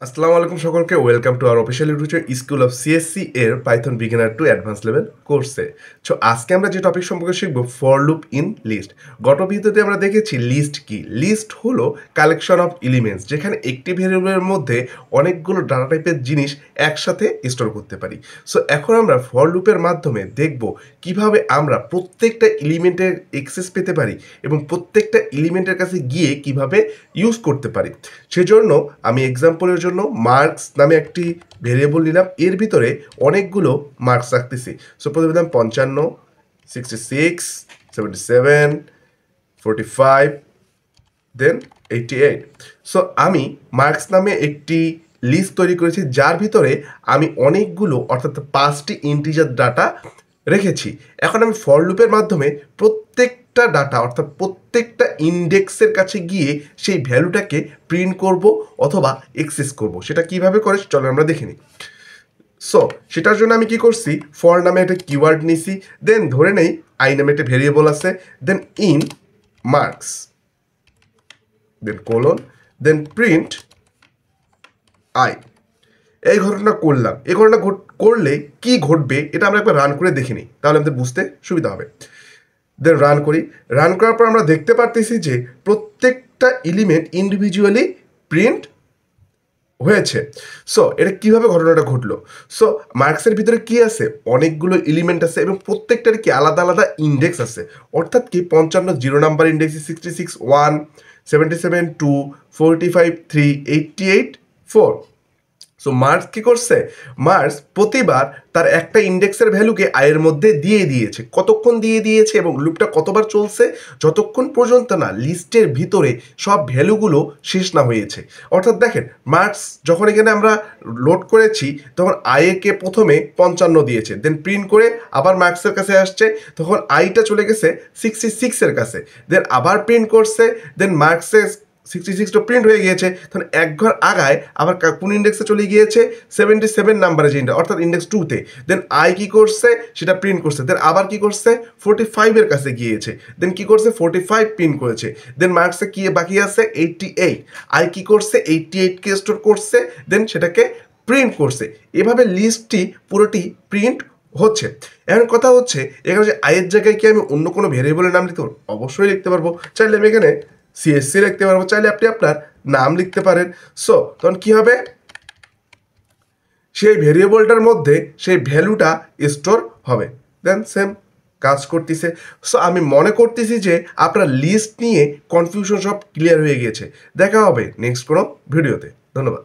আসসালামু আলাইকুম সকলকে welcome to our official YouTube channel school of CSC এর Python beginner to advance level কোর্সে। সো আজকে আমরা যে টপিক সম্পর্কে শিখব ফর লুপ ইন লিস্ট। গত ভিডিওতে আমরা দেখেছি লিস্ট কি। লিস্ট হলো কালেকশন অফ এলিমেন্টস, যেখানে একটি ভেরিয়েবলের মধ্যে অনেকগুলো ডাটা টাইপের জিনিস একসাথে স্টোর করতে পারি। সো এখন আমরা ফর লুপের মাধ্যমে দেখব কিভাবে আমরা প্রত্যেকটা এলিমেন্টের অ্যাক্সেস পেতে পারি এবং প্রত্যেকটা এলিমেন্টের কাছে গিয়ে কিভাবে ইউজ করতে পারি। সেজন্য আমি এক্সাম্পলের জন্য মার্কস নামে একটি ভেরিয়েবল নিলাম, এর ভিতরে অনেকগুলো মার্কস রাখতেছি। সো প্রথমে দিলাম 55, 66, 77, 45, দেন 88। সো আমি মার্কস নামে একটি লিস্ট তৈরি করেছি, যার ভিতরে আমি অনেকগুলো অর্থাৎ 5টি ইন্টিজার ডাটা রেখেছি। এখন আমি ফর লুপের মাধ্যমে প্রত্যেকটা ডাটা অর্থাৎ প্রত্যেকটা ইন্ডেক্সের কাছে গিয়ে সেই ভ্যালুটাকে প্রিন্ট করব অথবা এক্সেস করব। সেটা কিভাবে করে চলো আমরা দেখে নিই। সো সেটার জন্য আমি কি করছি, ফর নামে একটা কিওয়ার্ড নিছি, দেন ধরে নেই আই নামে একটা ভেরিয়েবল আছে, then in marks, then colon, then print I. এই ঘটনা করলাম। এই ঘটনা করলে কি ঘটবে এটা আমরা একবার রান করে দেখে নিই, তাহলে আমাদের বুঝতে সুবিধা হবে। দেন রান করি। রান করার পর আমরা দেখতে পারতেছি যে প্রত্যেকটা এলিমেন্ট ইন্ডিভিজুয়ালি প্রিন্ট হয়েছে। সো এটা কিভাবে ঘটনাটা ঘটলো। সো মার্কসের ভিতরে কি আছে, অনেকগুলো এলিমেন্ট আছে এবং প্রত্যেকটার কি আলাদা আলাদা ইন্ডেক্স আছে। অর্থাৎ কি 55 0 নাম্বার ইন্ডেক্স, 66 1, 77 2, 45 3, 88 4। সো মার্কস কি করছে, মার্কস প্রতিবার তার একটা ইন্ডেক্সের ভ্যালুকে আয়ের মধ্যে দিয়ে দিয়েছে। কতক্ষণ দিয়ে দিয়েছে এবং লুপটা কতবার চলছে, যতক্ষণ পর্যন্ত না লিস্টের ভিতরে সব ভ্যালুগুলো শেষ না হয়েছে। অর্থাৎ দেখেন, মার্কস যখন এখানে আমরা লোড করেছি তখন আইকে প্রথমে 55 দিয়েছে, দেন প্রিন্ট করে আবার মার্কসের কাছে আসছে, তখন আইটা চলে গেছে 66-এর কাছে, দেন আবার প্রিন্ট করছে, দেন মার্কসের 66টা প্রিন্ট হয়ে গিয়েছে, তখন এক ঘর আগায় আবার কোন ইন্ডেক্সে চলে গিয়েছে, 77 নাম্বারে যে ইন্ডেক্স অর্থাৎ ইন্ডেক্স 2-তে। দেন আই কি করছে, সেটা প্রিন্ট করছে, দেন আবার কি করছে 45-এর কাছে গিয়েছে, দেন কি করছে 45 প্রিন্ট করেছে, দেন মার্কসে কি বাকি আছে 88। আই কি করছে 88কে স্টোর করছে, দেন সেটাকে প্রিন্ট করছে। এভাবে লিস্টটি পুরোটি প্রিন্ট হচ্ছে। এখন কথা হচ্ছে, এখানে যে আয়ের জায়গায় কি আমি অন্য কোনো ভেরিয়েবলের নাম লিখতে পারবো? অবশ্যই লিখতে পারবো। চাইলে আমি এখানে সিএসসি লিখতে পারবো, চাইলে আপনি আপনার নাম লিখতে পারেন। সো তখন কি হবে, সেই ভেরিয়েবলটার মধ্যে সেই ভ্যালুটা স্টোর হবে। দেন সেম কাজ করতেছে। সো আমি মনে করতেছি যে আপনার লিস্ট নিয়ে কনফিউশন সব ক্লিয়ার হয়ে গিয়েছে। দেখা হবে নেক্সট কোনো ভিডিওতে। ধন্যবাদ।